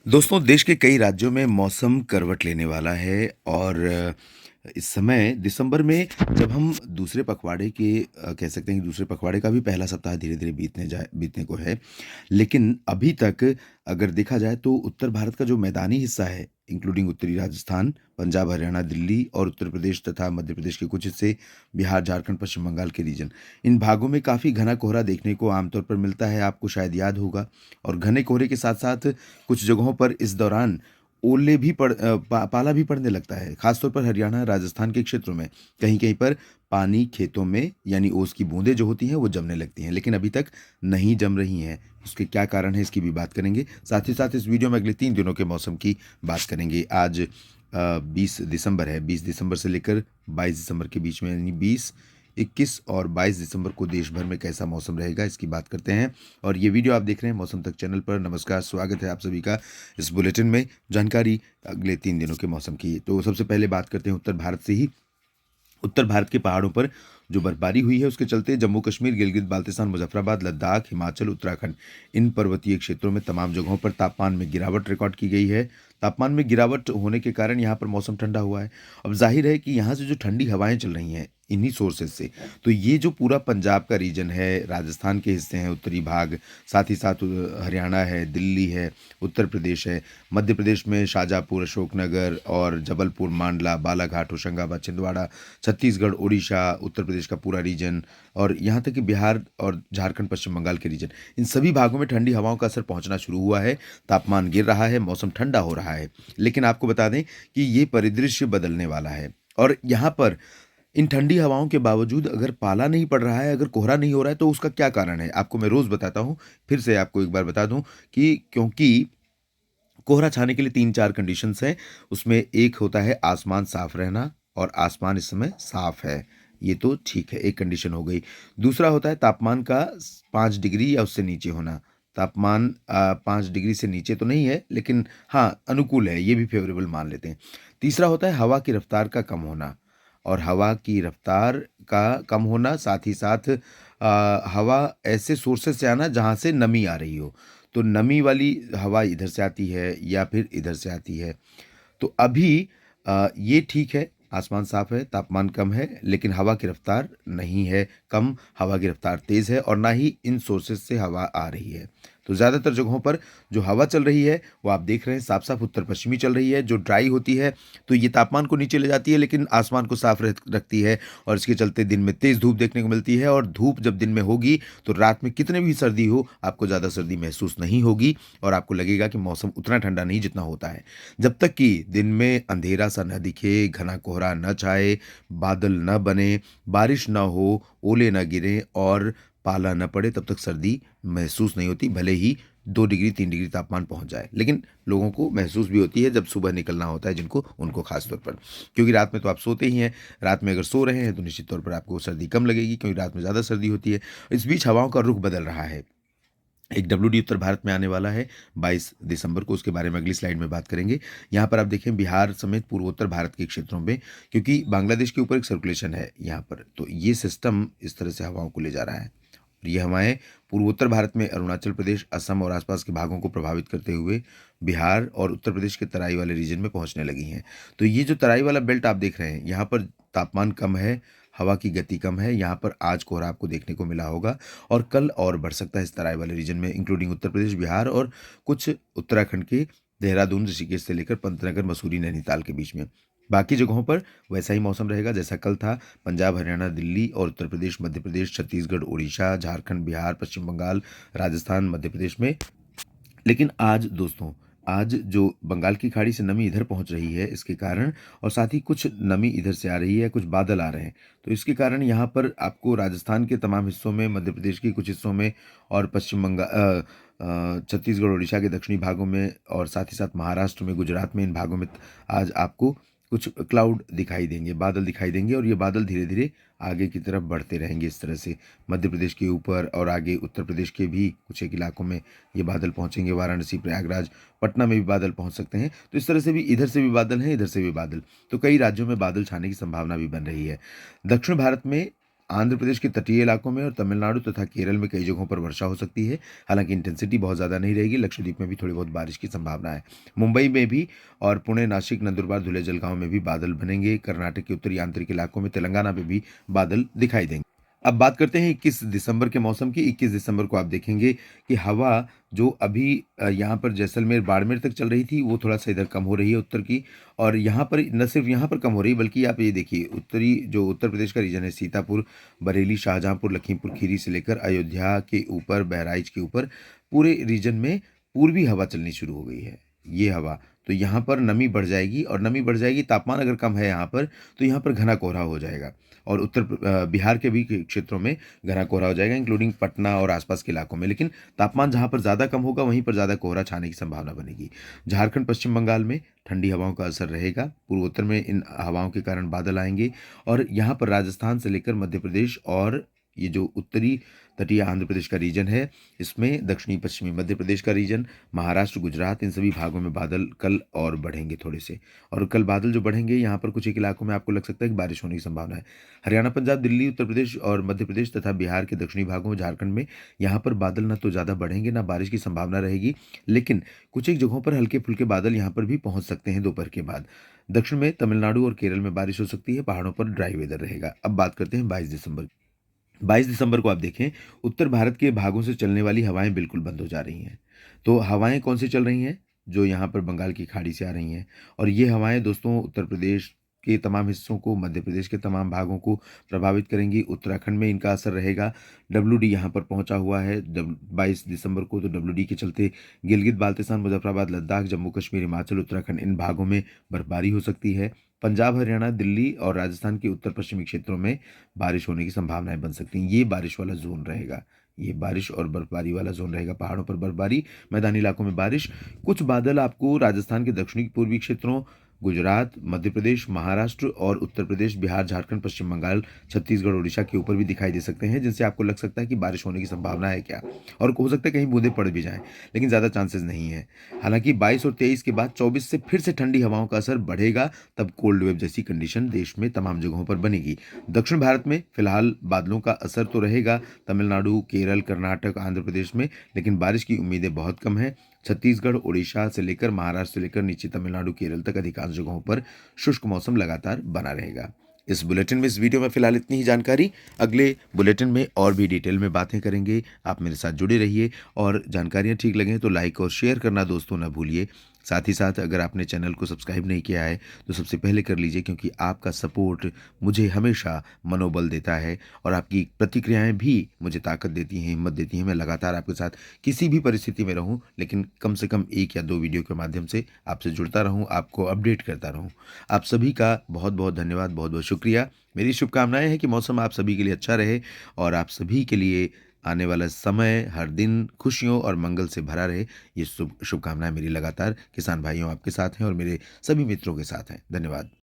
दोस्तों, देश के कई राज्यों में मौसम करवट लेने वाला है और इस समय दिसंबर में जब हम दूसरे पखवाड़े के कह सकते हैं कि दूसरे पखवाड़े का भी पहला सप्ताह धीरे-धीरे बीतने को है। लेकिन अभी तक अगर देखा जाए तो उत्तर भारत का जो मैदानी हिस्सा है, इंक्लूडिंग उत्तरी राजस्थान, पंजाब, हरियाणा, दिल्ली और उत्तर प्रदेश तथा मध्य प्रदेश के कुछ हिस्से, बिहार, झारखंड, पश्चिम बंगाल के रीजन, इन भागों में काफ़ी घना कोहरा देखने को आमतौर पर मिलता है, आपको शायद याद होगा। और घने कोहरे के साथ-साथ कुछ जगहों पर इस दौरान ओले भी पाला भी पड़ने लगता है, खासतौर पर हरियाणा, राजस्थान के क्षेत्रों में। कहीं-कहीं पर पानी खेतों में यानी ओस की बूँदें जो होती हैं, वो जमने लगती हैं, लेकिन अभी तक नहीं जम रही हैं। उसके क्या कारण है, इसकी भी बात करेंगे। साथ ही साथ इस वीडियो में अगले 3 दिनों के मौसम की बात करेंगे। आज 20 दिसंबर है, 20 दिसंबर से लेकर 22 दिसंबर के बीच में यानी 20, 21 और 22 दिसंबर को देश भर में कैसा मौसम रहेगा, इसकी बात करते हैं। और ये वीडियो आप देख रहे हैं मौसम तक चैनल पर। नमस्कार, स्वागत है आप सभी का इस बुलेटिन में, जानकारी अगले 3 दिनों के मौसम की। तो सबसे पहले बात करते हैं उत्तर भारत से ही। उत्तर भारत के पहाड़ों पर जो बर्फबारी हुई है उसके चलते जम्मू कश्मीर, गिलगित बाल्तिस्तान, मुजफ्फराबाद, लद्दाख, हिमाचल, उत्तराखंड, इन पर्वतीय क्षेत्रों में तमाम जगहों पर तापमान में गिरावट रिकॉर्ड की गई है। तापमान में गिरावट होने के कारण यहाँ पर मौसम ठंडा हुआ है। अब जाहिर है कि यहाँ से जो ठंडी हवाएं चल रही हैं इन्हीं सोर्सेज से, तो ये जो पूरा पंजाब का रीजन है, राजस्थान के हिस्से हैं उत्तरी भाग, साथ ही साथ हरियाणा है, दिल्ली है, उत्तर प्रदेश है, मध्य प्रदेश में शाजापुर, अशोकनगर और जबलपुर, मांडला, बालाघाट, होशंगाबाद, छिंदवाड़ा, छत्तीसगढ़, ओडिशा, उत्तर प्रदेश का पूरा रीजन और यहाँ तक कि बिहार और झारखंड, पश्चिम बंगाल के रीजन, इन सभी भागों में ठंडी हवाओं का असर पहुंचना शुरू हुआ है। तापमान गिर रहा है, मौसम ठंडा हो रहा है। लेकिन आपको बता दें कि ये परिदृश्य बदलने वाला है और यहाँ पर इन ठंडी हवाओं के बावजूद अगर पाला नहीं पड़ रहा है, अगर कोहरा नहीं हो रहा है, तो उसका क्या कारण है? आपको मैं रोज़ बताता हूँ। फिर से आपको एक बार बता दूँ कि क्योंकि कोहरा छाने के लिए 3-4 कंडीशंस हैं। उसमें एक होता है आसमान साफ रहना और आसमान इस समय साफ है। ये तो ठीक है, एक कंडीशन हो गई। दूसरा होता है तापमान का 5 डिग्री या उससे नीचे होना। तापमान 5 डिग्री से नीचे तो नहीं है, लेकिन हाँ, अनुकूल है, ये भी फ़ेवरेबल मान लेते हैं। तीसरा होता है हवा की रफ़्तार का कम होना और हवा की रफ़्तार का कम होना, साथ ही साथ हवा ऐसे सोर्सेज़ से आना जहाँ से नमी आ रही हो। तो नमी वाली हवा इधर से आती है या फिर इधर से आती है। तो अभी ये ठीक है, आसमान साफ है, तापमान कम है, लेकिन हवा की रफ्तार नहीं है कम, हवा की रफ्तार तेज़ है और ना ही इन सोर्सेज़ से हवा आ रही है। तो ज़्यादातर जगहों पर जो हवा चल रही है, वो आप देख रहे हैं साफ-साफ उत्तर-पश्चिमी चल रही है, जो ड्राई होती है, तो ये तापमान को नीचे ले जाती है, लेकिन आसमान को साफ रखती है और इसके चलते दिन में तेज़ धूप देखने को मिलती है और धूप जब दिन में होगी, तो रात में कितने भी सर्दी हो, आपको ज़्यादा सर्दी महसूस नहीं होगी और आपको लगेगा कि मौसम उतना ठंडा नहीं जितना होता है। जब तक कि दिन में अंधेरा सा न दिखे, घना कोहरा न छाए, बादल न बने, बारिश न हो, ओले न गिरें और पाला न पड़े, तब तक सर्दी महसूस नहीं होती, भले ही 2 डिग्री 3 डिग्री तापमान पहुँच जाए। लेकिन लोगों को महसूस भी होती है जब सुबह निकलना होता है जिनको, उनको ख़ास तौर पर। क्योंकि रात में तो आप सोते ही हैं, रात में अगर सो रहे हैं तो निश्चित तौर पर आपको सर्दी कम लगेगी क्योंकि रात में ज़्यादा सर्दी होती है। इस बीच हवाओं का रुख बदल रहा है। एक डब्ल्यूडी उत्तर भारत में आने वाला है 22 दिसंबर को, उसके बारे में अगली स्लाइड में बात करेंगे। यहाँ पर आप देखें बिहार समेत पूर्वोत्तर भारत के क्षेत्रों में, क्योंकि बांग्लादेश के ऊपर एक सर्कुलेशन है यहाँ पर, तो ये सिस्टम इस तरह से हवाओं को ले जा रहा है। और ये हवाएं पूर्वोत्तर भारत में अरुणाचल प्रदेश, असम और आसपास के भागों को प्रभावित करते हुए बिहार और उत्तर प्रदेश के तराई वाले रीजन में पहुंचने लगी हैं। तो ये जो तराई वाला बेल्ट आप देख रहे हैं, यहाँ पर तापमान कम है, हवा की गति कम है, यहाँ पर आज कोहरा आपको देखने को मिला होगा और कल और बढ़ सकता है इस तराई वाले रीजन में, इंक्लूडिंग उत्तर प्रदेश, बिहार और कुछ उत्तराखंड के देहरादून, ऋषिकेश से लेकर पंतनगर, मसूरी, नैनीताल के बीच में। बाकी जगहों पर वैसा ही मौसम रहेगा जैसा कल था। पंजाब, हरियाणा, दिल्ली और उत्तर प्रदेश, मध्य प्रदेश, छत्तीसगढ़, उड़ीसा, झारखंड, बिहार, पश्चिम बंगाल, राजस्थान, मध्य प्रदेश में। लेकिन आज दोस्तों, आज जो बंगाल की खाड़ी से नमी इधर पहुंच रही है इसके कारण, और साथ ही कुछ नमी इधर से आ रही है, कुछ बादल आ रहे हैं, तो इसके कारण यहाँ पर आपको राजस्थान के तमाम हिस्सों में, मध्य प्रदेश के कुछ हिस्सों में और छत्तीसगढ़, उड़ीसा के दक्षिणी भागों में और साथ ही साथ महाराष्ट्र में, गुजरात में, इन भागों में आज आपको कुछ क्लाउड दिखाई देंगे, बादल दिखाई देंगे और ये बादल धीरे धीरे आगे की तरफ बढ़ते रहेंगे इस तरह से। मध्य प्रदेश के ऊपर और आगे उत्तर प्रदेश के भी कुछ एक इलाकों में ये बादल पहुंचेंगे, वाराणसी, प्रयागराज, पटना में भी बादल पहुंच सकते हैं। तो इस तरह से भी इधर से भी बादल हैं, इधर से भी बादल, तो कई राज्यों में बादल छाने की संभावना भी बन रही है। दक्षिण भारत में आंध्र प्रदेश के तटीय इलाकों में और तमिलनाडु तथा केरल में कई जगहों पर वर्षा हो सकती है। हालांकि इंटेंसिटी बहुत ज़्यादा नहीं रहेगी। लक्षद्वीप में भी थोड़ी बहुत बारिश की संभावना है। मुंबई में भी और पुणे, नासिक, नंदुरबार, धुले, जलगांव में भी बादल बनेंगे। कर्नाटक के उत्तरी आंतरिक इलाकों में, तेलंगाना में भी बादल दिखाई देंगे। अब बात करते हैं 21 दिसंबर के मौसम की। 21 दिसंबर को आप देखेंगे कि हवा जो अभी यहाँ पर जैसलमेर, बाड़मेर तक चल रही थी, वो थोड़ा-सा इधर कम हो रही है उत्तर की। और यहाँ पर न सिर्फ यहाँ पर कम हो रही है, बल्कि आप ये देखिए उत्तरी जो उत्तर प्रदेश का रीजन है, सीतापुर, बरेली, शाहजहाँपुर, लखीमपुर खीरी से लेकर अयोध्या के ऊपर, बहराइच के ऊपर, पूरे रीजन में पूर्वी हवा चलनी शुरू हो गई है। ये हवा, तो यहाँ पर नमी बढ़ जाएगी और नमी बढ़ जाएगी, तापमान अगर कम है यहाँ पर, तो यहाँ पर घना कोहरा हो जाएगा। और बिहार के भी क्षेत्रों में घना कोहरा हो जाएगा, इंक्लूडिंग पटना और आसपास के इलाकों में। लेकिन तापमान जहाँ पर ज़्यादा कम होगा, वहीं पर ज़्यादा कोहरा छाने की संभावना बनेगी। झारखंड, पश्चिम बंगाल में ठंडी हवाओं का असर रहेगा। पूर्वोत्तर में इन हवाओं के कारण बादल आएंगे। और यहाँ पर राजस्थान से लेकर मध्य प्रदेश और ये जो उत्तरी तटीय आंध्र प्रदेश का रीजन है, इसमें दक्षिणी पश्चिमी मध्य प्रदेश का रीजन, महाराष्ट्र, गुजरात, इन सभी भागों में बादल कल और बढ़ेंगे थोड़े से। और कल बादल जो बढ़ेंगे, यहाँ पर कुछ एक इलाकों में आपको लग सकता है कि बारिश होने की संभावना है। हरियाणा, पंजाब, दिल्ली, उत्तर प्रदेश और मध्य प्रदेश तथा बिहार के दक्षिणी भागों में, झारखंड में, यहाँ पर बादल ना तो ज़्यादा बढ़ेंगे, ना बारिश की संभावना रहेगी। लेकिन कुछ एक जगहों पर हल्के फुल्के बादल यहाँ पर भी पहुँच सकते हैं दोपहर के बाद। दक्षिण में तमिलनाडु और केरल में बारिश हो सकती है। पहाड़ों पर ड्राई वेदर रहेगा। अब बात करते हैं 22 दिसंबर। 22 दिसंबर को आप देखें, उत्तर भारत के भागों से चलने वाली हवाएं बिल्कुल बंद हो जा रही हैं। तो हवाएं कौन सी चल रही हैं? जो यहाँ पर बंगाल की खाड़ी से आ रही हैं। और ये हवाएं दोस्तों उत्तर प्रदेश के तमाम हिस्सों को, मध्य प्रदेश के तमाम भागों को प्रभावित करेंगी। उत्तराखंड में इनका असर रहेगा। WD यहाँ पर पहुंचा हुआ है 22 दिसंबर को। तो WD के चलते गिलगित, बाल्टिस्तान, मुजफ्फराबाद, लद्दाख, जम्मू कश्मीर, हिमाचल, उत्तराखंड, इन भागों में बर्फबारी हो सकती है। पंजाब, हरियाणा, दिल्ली और राजस्थान के उत्तर पश्चिमी क्षेत्रों में बारिश होने की संभावनाएं बन सकती हैं। ये बारिश वाला जोन रहेगा। ये बारिश और बर्फबारी वाला जोन रहेगा। पहाड़ों पर बर्फबारी, मैदानी इलाकों में बारिश। कुछ बादल आपको राजस्थान के दक्षिणी पूर्वी क्षेत्रों, गुजरात, मध्य प्रदेश, महाराष्ट्र और उत्तर प्रदेश, बिहार, झारखंड, पश्चिम बंगाल, छत्तीसगढ़, उड़ीसा के ऊपर भी दिखाई दे सकते हैं, जिनसे आपको लग सकता है कि बारिश होने की संभावना है क्या। और हो सकता है कहीं बूंदे पड़ भी जाएं, लेकिन ज़्यादा चांसेस नहीं है। हालांकि 22 और 23 के बाद 24 से फिर से ठंडी हवाओं का असर बढ़ेगा। तब कोल्ड वेव जैसी कंडीशन देश में तमाम जगहों पर बनेगी। दक्षिण भारत में फिलहाल बादलों का असर तो रहेगा, तमिलनाडु, केरल, कर्नाटक, आंध्र प्रदेश में, लेकिन बारिश की उम्मीदें बहुत कम है। छत्तीसगढ़, उड़ीसा से लेकर महाराष्ट्र से लेकर नीचे तमिलनाडु, केरल तक अधिकांश जगहों पर शुष्क मौसम लगातार बना रहेगा। इस बुलेटिन में, इस वीडियो में फिलहाल इतनी ही जानकारी। अगले बुलेटिन में और भी डिटेल में बातें करेंगे। आप मेरे साथ जुड़े रहिए और जानकारियां ठीक लगें तो लाइक और शेयर करना दोस्तों ना भूलिए। साथ ही साथ अगर आपने चैनल को सब्सक्राइब नहीं किया है तो सबसे पहले कर लीजिए, क्योंकि आपका सपोर्ट मुझे हमेशा मनोबल देता है और आपकी प्रतिक्रियाएं भी मुझे ताकत देती हैं, हिम्मत देती हैं। मैं लगातार आपके साथ किसी भी परिस्थिति में रहूं, लेकिन कम से कम 1 या 2 वीडियो के माध्यम से आपसे जुड़ता रहूं, आपको अपडेट करता रहूं। आप सभी का बहुत बहुत धन्यवाद, बहुत बहुत शुक्रिया। मेरी शुभकामनाएं हैं कि मौसम आप सभी के लिए अच्छा रहे और आप सभी के लिए आने वाला समय हर दिन खुशियों और मंगल से भरा रहे। ये शुभकामनाएं मेरी लगातार किसान भाइयों आपके साथ हैं और मेरे सभी मित्रों के साथ हैं। धन्यवाद।